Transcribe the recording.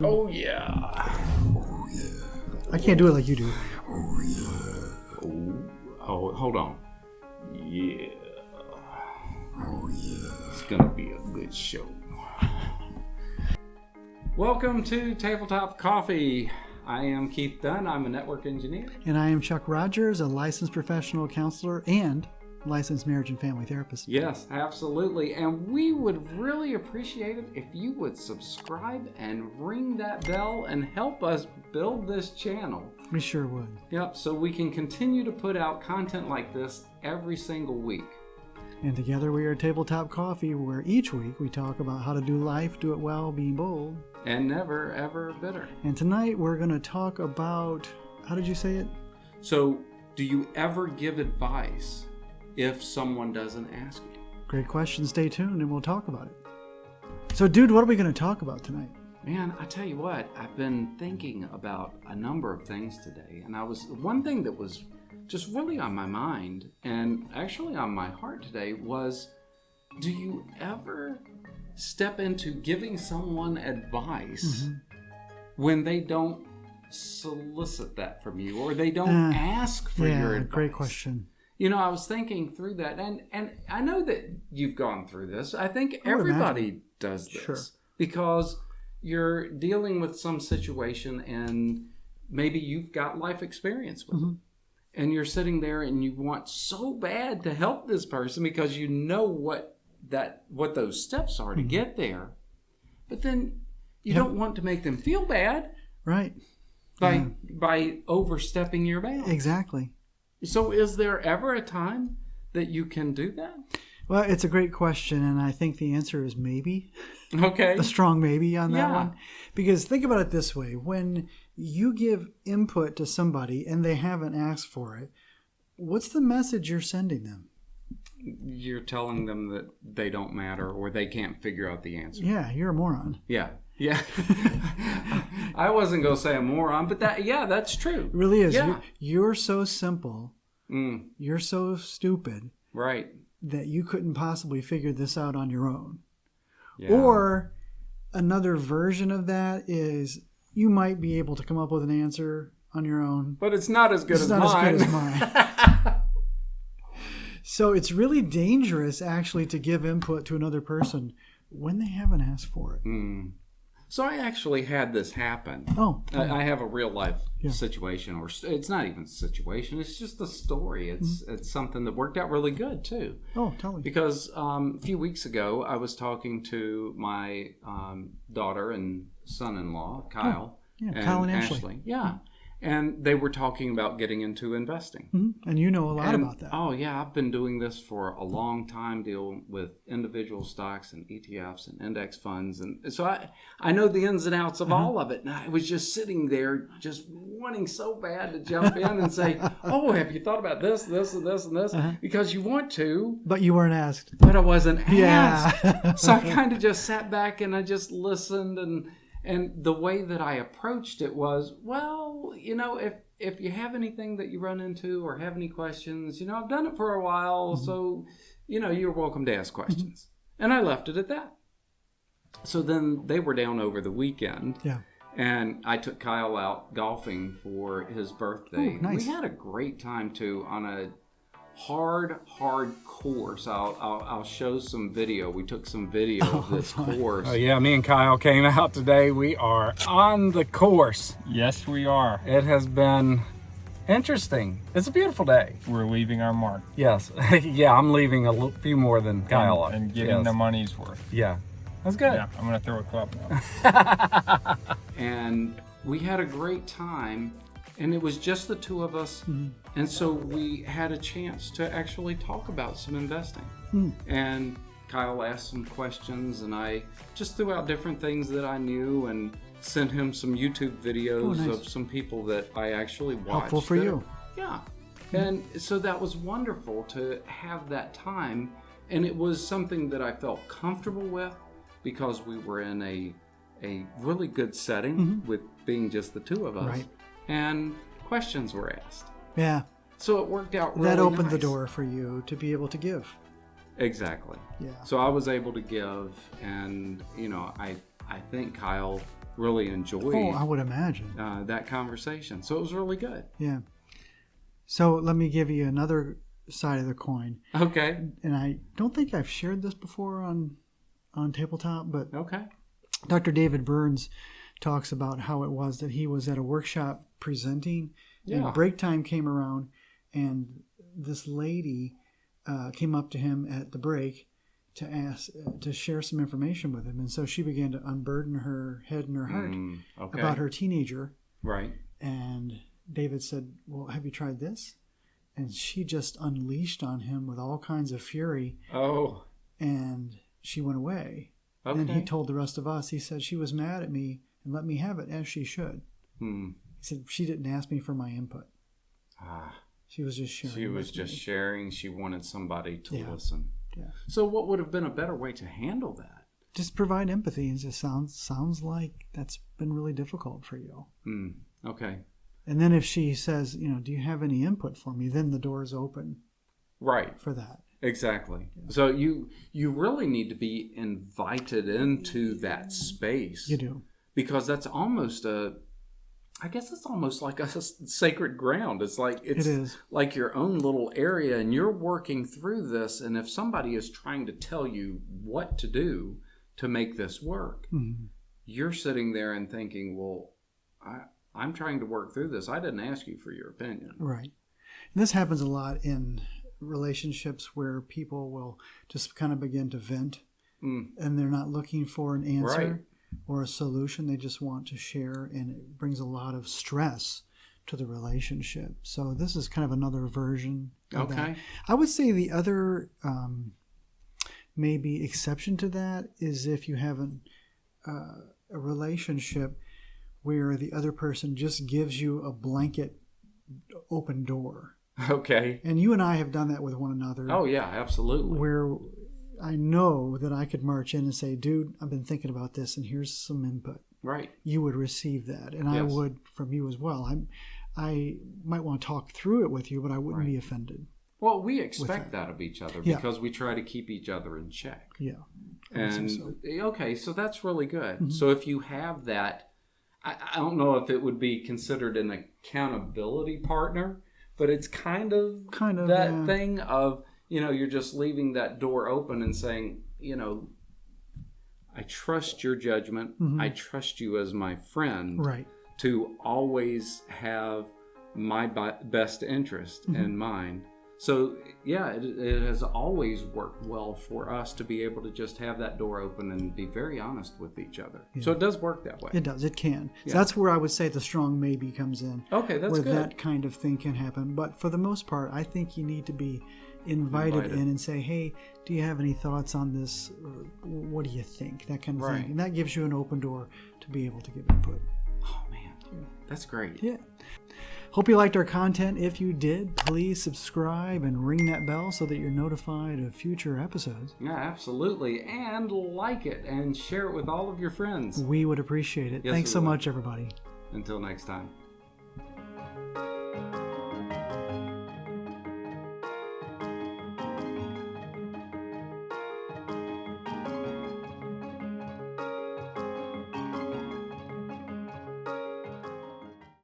Oh yeah. I can't do it like you do. Oh, hold on. Yeah. It's gonna be a good show. Welcome to Tabletop Coffee. I am Keith Dunn. I'm a network engineer. And I am Chuck Rogers, a licensed professional counselor and licensed marriage and family therapist. Yes, absolutely. And we would really appreciate it if you would subscribe and ring that bell and help us build this channel. We sure would. Yep, so we can continue to put out content like this every single week. And together we are Tabletop Coffee, where each week we talk about how to do life, do it well, being bold. And never, ever bitter. And tonight we're going to talk about, how did you say it? So, do you ever give advice if someone doesn't ask you? Great question. Stay tuned and we'll talk about it. So, dude, what are we going to talk about tonight? Man, I tell you what, I've been thinking about a number of things today. And one thing that was just really on my mind and actually on my heart today was, do you ever step into giving someone advice when they don't solicit that from you or they don't ask for your advice? Great question. You know, I was thinking through that, and I know that you've gone through this. I think everybody does this. Sure. Because you're dealing with some situation and maybe you've got life experience with it. And you're sitting there and you want so bad to help this person because you know what those steps are to get there. But then you don't want to make them feel bad. Right. By overstepping your bounds. Exactly. So is there ever a time that you can do that? Well, it's a great question, and I think the answer is maybe. Okay. A strong maybe on that one. Because think about it this way. When you give input to somebody and they haven't asked for it, what's the message you're sending them? You're telling them that they don't matter or they can't figure out the answer. Yeah, you're a moron. Yeah. I wasn't going to say a moron, but that's true. It really is. Yeah. You're so simple. You're so stupid. Right. That you couldn't possibly figure this out on your own. Yeah. Or another version of that is you might be able to come up with an answer on your own. But it's not as good as mine. It's not as good as mine. So it's really dangerous actually to give input to another person when they haven't asked for it. So I actually had this happen. Oh. I have a real life situation, or it's not even a situation. It's just a story. It's something that worked out really good too. Oh, tell me. Because a few weeks ago, I was talking to my daughter and son-in-law, Kyle. Kyle and Ashley. Yeah. And they were talking about getting into investing. And you know a lot about that. Oh, yeah. I've been doing this for a long time, dealing with individual stocks and ETFs and index funds. And so I know the ins and outs of all of it. And I was just sitting there just wanting so bad to jump in and say, oh, have you thought about this, this, and this, and this? Because you want to. But you weren't asked. But I wasn't asked. Yeah. So I kind of just sat back and I just listened. And the way that I approached it was, well, you know, if you have anything that you run into or have any questions, you know, I've done it for a while, so, you know, you're welcome to ask questions. And I left it at that. So then they were down over the weekend. Yeah. And I took Kyle out golfing for his birthday. Ooh, nice. We had a great time, too, on a hard course. I'll show some video. We took some video of this course. Oh yeah, me and Kyle came out today. We are on the course. Yes, we are. It has been interesting. It's a beautiful day. We're leaving our mark. Yes. Yeah, I'm leaving a few more than Kyle. And getting the money's worth. Yeah, that's good. Yeah, I'm going to throw a club now. And we had a great time. And it was just the two of us. And so we had a chance to actually talk about some investing. And Kyle asked some questions, and I just threw out different things that I knew and sent him some YouTube videos of some people that I actually watched. Helpful for you. Yeah. And so that was wonderful to have that time. And it was something that I felt comfortable with because we were in a really good setting with being just the two of us. Right. And questions were asked. Yeah. So it worked out really That opened nice. the door for you to be able to give. Exactly. Yeah. So I was able to give, and, you know, I think Kyle really enjoyed Oh, I would imagine. that conversation. So it was really good. Yeah. So let me give you another side of the coin. Okay. And I don't think I've shared this before on Tabletop, but Okay. Dr. David Burns talks about how it was that he was at a workshop presenting, Yeah. and break time came around, and this lady came up to him at the break to ask to share some information with him, and so she began to unburden her head and her heart Okay. about her teenager. Right. And David said, "Well, have you tried this?" And she just unleashed on him with all kinds of fury, Oh. and she went away. Okay. And he told the rest of us, he said, "She was mad at me and let me have it, as she should." Hmm. He said, "She didn't ask me for my input. Ah. She was just sharing." She was with just me." sharing. She wanted somebody to Yeah. listen. Yeah. So what would have been a better way to handle that? Just provide empathy. It just sounds like that's been really difficult for you. Hmm. Okay. And then if she says, "Do you have any input for me?" then the door is open Right. for that. Exactly. So you really need to be invited into that space. You do. Because that's almost I guess it's almost like a sacred ground. It's It is. like your own little area, and you're working through this. And if somebody is trying to tell you what to do to make this work, you're sitting there and thinking, well, I'm trying to work through this. I didn't ask you for your opinion. Right. And this happens a lot in relationships where people will just kind of begin to vent, and they're not looking for an answer Right. or a solution. They just want to share, and it brings a lot of stress to the relationship. So this is kind of another version of that. Okay. I would say the other maybe exception to that is if you have a relationship where the other person just gives you a blanket open door. Okay. And you and I have done that with one another. Oh, yeah, absolutely. Where I know that I could march in and say, "Dude, I've been thinking about this, and here's some input." Right. You would receive that, and I Yes. would from you as well. I might want to talk through it with you, but I wouldn't be offended. Well, we expect that of each other Yeah. because we try to keep each other in check. Yeah. I would say And so. okay, so that's really good. Mm-hmm. So if you have that, I don't know if it would be considered an accountability partner, but it's kind of that yeah. thing of, you're just leaving that door open and saying, I trust your judgment. I trust you as my friend Right. to always have my best interest in mind. So, yeah, it has always worked well for us to be able to just have that door open and be very honest with each other. So it does work that way. It does. It can. Yeah. So that's where I would say the strong maybe comes in. Okay, that's where good. that kind of thing can happen. But for the most part, I think you need to be invited in and say, "Hey, do you have any thoughts on this? Or what do you think?" That kind of Right. thing. And that gives you an open door to be able to give input. Oh, man. That's great. Yeah. Hope you liked our content. If you did, please subscribe and ring that bell so that you're notified of future episodes. Yeah, absolutely. And like it and share it with all of your friends. We would appreciate it. Yes, Thanks we so would. much, everybody. Until next time.